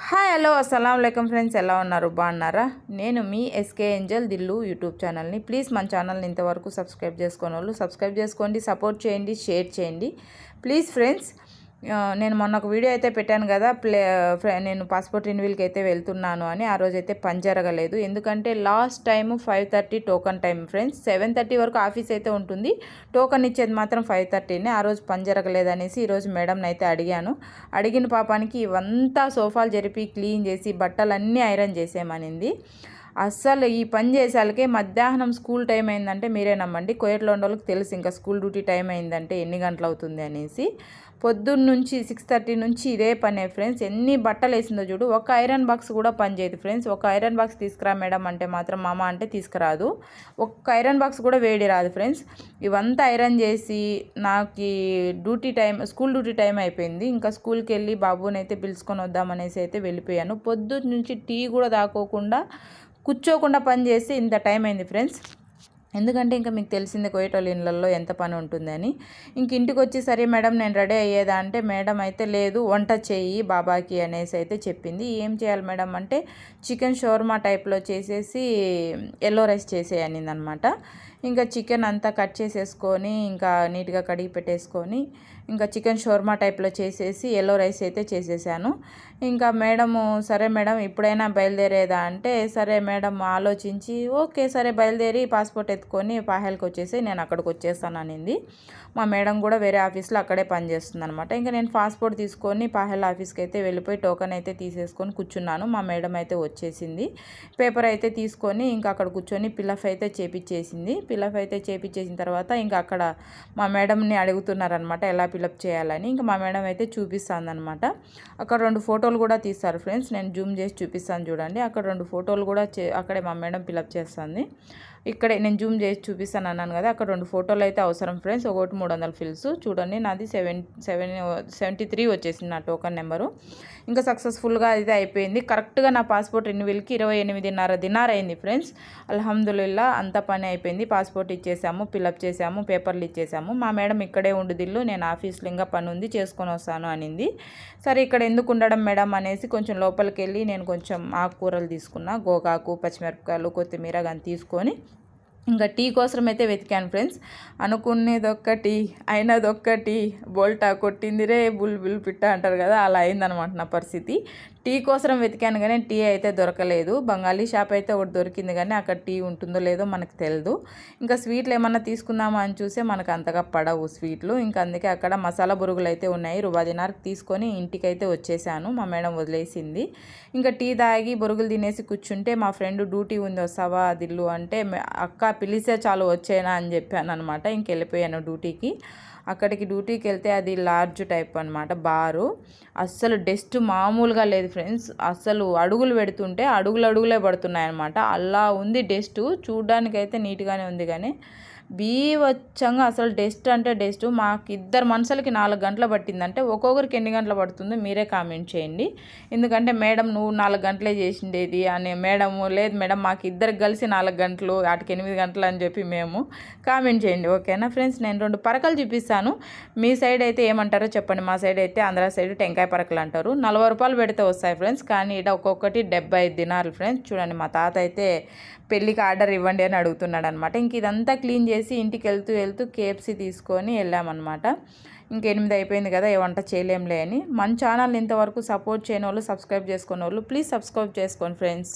Hi hello అస్సలం Vaikam friends, ఎలా ఉన్నారు? బాగున్నారా? నేను మీ ఎస్కే ఏంజల్ దిల్లు యూట్యూబ్ ఛానల్ని. ప్లీజ్ మన ఛానల్ని ఇంతవరకు సబ్స్క్రైబ్ చేసుకునే వాళ్ళు సబ్స్క్రైబ్ చేసుకోండి, సపోర్ట్ చేయండి, షేర్ చేయండి ప్లీజ్ ఫ్రెండ్స్. నేను మొన్న ఒక వీడియో అయితే పెట్టాను కదా, నేను పాస్పోర్ట్ రెన్యువల్కి అయితే వెళ్తున్నాను అని. ఆ రోజు అయితే పని జరగలేదు, ఎందుకంటే last time 5:30 token time friends. 7:30 వరకు ఆఫీస్ అయితే ఉంటుంది, టోకన్ ఇచ్చేది మాత్రం 5:30నే. ఆ రోజు పని జరగలేదు అనేసి ఈరోజు మేడంని అయితే అడిగాను. అడిగిన పాపానికి ఇవంతా సోఫాలు జరిపి క్లీన్ చేసి బట్టలన్నీ ఐరన్ చేసేయమనింది. అస్సలు ఈ పని చేసేళ్ళకే మధ్యాహ్నం స్కూల్ టైం అయిందంటే మీరే నమ్మండి, కోయట్లో ఉండే వాళ్ళకి తెలుసు ఇంకా స్కూల్ డ్యూటీ టైం అయిందంటే ఎన్ని గంటలు అవుతుంది అనేసి. పొద్దున్న నుంచి 6:30 నుంచి ఇదే పనే ఫ్రెండ్స్. ఎన్ని బట్టలు వేసిందో చూడు. ఒక ఐరన్ బాక్స్ కూడా పని చేయదు ఫ్రెండ్స్. ఒక ఐరన్ బాక్స్ తీసుకురా మేడం అంటే మాత్రం మామ అంటే తీసుకురాదు. ఒక్క ఐరన్ బాక్స్ కూడా వేడి రాదు ఫ్రెండ్స్. ఇవంతా ఐరన్ చేసి నాకు duty time, school duty time అయిపోయింది. ఇంకా స్కూల్కి వెళ్ళి బాబుని అయితే పిలుచుకొని వద్దామనేసి అయితే వెళ్ళిపోయాను. పొద్దున్న నుంచి టీ కూడా తాకోకుండా కూర్చోకుండా పని చేసి ఇంత టైం అయింది ఫ్రెండ్స్. ఎందుకంటే ఇంకా మీకు తెలిసిందే కోయటోళ్ళ ఇళ్ళల్లో ఎంత పని ఉంటుందని. ఇంక ఇంటికి వచ్చి సరే మేడం నేను రెడీ అయ్యేదా అంటే మేడం అయితే లేదు వంట చేయి బాబాకి అనేసి అయితే చెప్పింది. ఏం చేయాలి మేడం అంటే చికెన్ షోర్మా టైప్లో చేసేసి ఎల్లో రైస్ చేసేయనింది అనమాట. ఇంకా చికెన్ అంతా కట్ చేసేసుకొని ఇంకా నీట్గా కడిగి పెట్టేసుకొని ఇంకా చికెన్ షోర్మా టైప్లో చేసేసి ఎల్లో రైస్ అయితే చేసేసాను. ఇంకా మేడము సరే మేడం ఇప్పుడైనా బయలుదేరేదా అంటే సరే మేడం ఆలోచించి ఓకే సరే బయలుదేరి పాస్పోర్ట్ ఎత్తుకొని పాహెల్కి వచ్చేసి నేను అక్కడికి వచ్చేస్తాను అనింది. మా మేడం కూడా వేరే ఆఫీస్లో అక్కడే పనిచేస్తుంది అనమాట. ఇంకా నేను పాస్పోర్ట్ తీసుకొని పాహెల్ ఆఫీస్కి అయితే వెళ్ళిపోయి టోకెన్ అయితే తీసేసుకొని కూర్చున్నాను. మా మేడం అయితే వచ్చేసింది. పేపర్ అయితే తీసుకొని ఇంకా అక్కడ కూర్చొని పిలఫ్ అయితే చేపించేసింది. పిలఫ్ అయితే చేపించేసిన తర్వాత ఇంకా అక్కడ మా మేడంని అడుగుతున్నారనమాట ఎలా ఫిలప్ చేయాలని. ఇంకా మా మేడం అయితే చూపిస్తుంది అనమాట. అక్కడ 2 ఫోటోలు కూడా తీస్తారు ఫ్రెండ్స్. నేను జూమ్ చేసి చూపిస్తాను చూడండి. అక్కడ 2 ఫోటోలు కూడా అక్కడే మా మేడం ఫిలప్ చేస్తుంది. ఇక్కడే నేను జూమ్ చేసి చూపిస్తాను అన్నాను కదా, అక్కడ 2 ఫోటోలు అయితే అవసరం ఫ్రెండ్స్. ఒకటి 300 ఫిల్స్ చూడండి. నాది 73 వచ్చేసింది నా టోకన్ నెంబరు. ఇంకా సక్సెస్ఫుల్గా అయితే అయిపోయింది. కరెక్ట్గా నా పాస్పోర్ట్ రెన్యువల్కి 28:30 దినార్ అయింది ఫ్రెండ్స్. అల్హమ్దులిల్లా అంత పని అయిపోయింది. పాస్పోర్ట్ ఇచ్చేసాము, ఫిలప్ చేసాము, పేపర్లు ఇచ్చేసాము. మా మేడం ఇక్కడే ఉండుదిల్లు, నేను ఆఫీస్లో ఇంకా పని ఉంది చేసుకొని వస్తాను అనింది. సరే ఇక్కడ ఎందుకు ఉండడం మేడం అనేసి కొంచెం లోపలికి వెళ్ళి నేను కొంచెం ఆకుకూరలు తీసుకున్నా, గోగాకు, పచ్చిమిరపకాయలు, కొత్తిమీర కానీ తీసుకొని ఇంకా టీ కోసం అయితే వెతికాను ఫ్రెండ్స్. అనుకునేదొక్కటి అయినదొక్కటి, బోల్టా కొట్టిందిరే బుల్ పిట్ట అంటారు కదా, అలా అయిందనమాట నా పరిస్థితి. టీ కోసం వెతికాను కానీ టీ అయితే దొరకలేదు. బంగాళీ షాప్ అయితే ఒకటి దొరికింది కానీ అక్కడ టీ ఉంటుందో లేదో మనకు తెలియదు. ఇంకా స్వీట్లు ఏమన్నా తీసుకుందామా అని చూస్తే మనకు అంతగా పడవు స్వీట్లు. ఇంకా అందుకే అక్కడ మసాలా బురుగులు అయితే ఉన్నాయి. రూపాయి తీసుకొని ఇంటికి అయితే వచ్చేసాను. మా మేడం వదిలేసింది. ఇంకా టీ తాగి బురుగులు తినేసి కూర్చుంటే మా ఫ్రెండ్ డ్యూటీ ఉంది వస్తావా దిల్లు అంటే అక్క పిలిస్తే చాలు వచ్చేనా అని చెప్పాను అనమాట. ఇంకెళ్ళిపోయాను డ్యూటీకి. అక్కడికి డ్యూటీకి వెళ్తే అది లార్జ్ టైప్ అనమాట బారు. అస్సలు డస్ట్ మామూలుగా లేదు ఫ్రెండ్స్. అస్సలు అడుగులు పెడుతుంటే అడుగులే పడుతున్నాయి అనమాట. అలా ఉంది డస్ట్. చూడ్డానికైతే నీట్గానే ఉంది కానీ బీవచ్చంగా అసలు డస్ట్ అంటే డస్ట్. మాకు 2 మనుషులకి 4 గంటలు పట్టిందంటే ఒక్కొక్కరికి ఎన్ని గంటలు పడుతుందో మీరే కామెంట్ చేయండి. ఎందుకంటే మేడం నువ్వు 4 గంటలే చేసిండేది అని, మేడము లేదు మేడం మాకు ఇద్దరికి కలిసి 4 గంటలు వాటికి 8 గంటలు అని చెప్పి మేము కామెంట్ చేయండి ఓకేనా ఫ్రెండ్స్. నేను 2 పరకలు చూపిస్తాను, మీ సైడ్ అయితే ఏమంటారో చెప్పండి. మా సైడ్ అయితే ఆంధ్ర సైడ్ టెంకాయ పరకలు అంటారు. 40 రూపాయలు పెడితే వస్తాయి ఫ్రెండ్స్, కానీ ఇక్కడ ఒక్కొక్కటి 75 దినాలు ఫ్రెండ్స్. చూడండి మా తాత అయితే పెళ్ళికి ఆర్డర్ ఇవ్వండి అని అడుగుతున్నాడు అనమాట. ఇంక ఇదంతా క్లీన్ చేసి ఇంటికి వెళ్తూ KFC తీసుకొని వెళ్ళామన్నమాట. ఇంక 8 అయిపోయింది కదా, ఏ వంట చేయలేంలే అని. మన ఛానల్ ఇంతవరకు సపోర్ట్ చేయని వాళ్ళు, సబ్స్క్రైబ్ చేసుకునే వాళ్ళు ప్లీజ్ సబ్స్క్రైబ్ చేసుకోండి ఫ్రెండ్స్.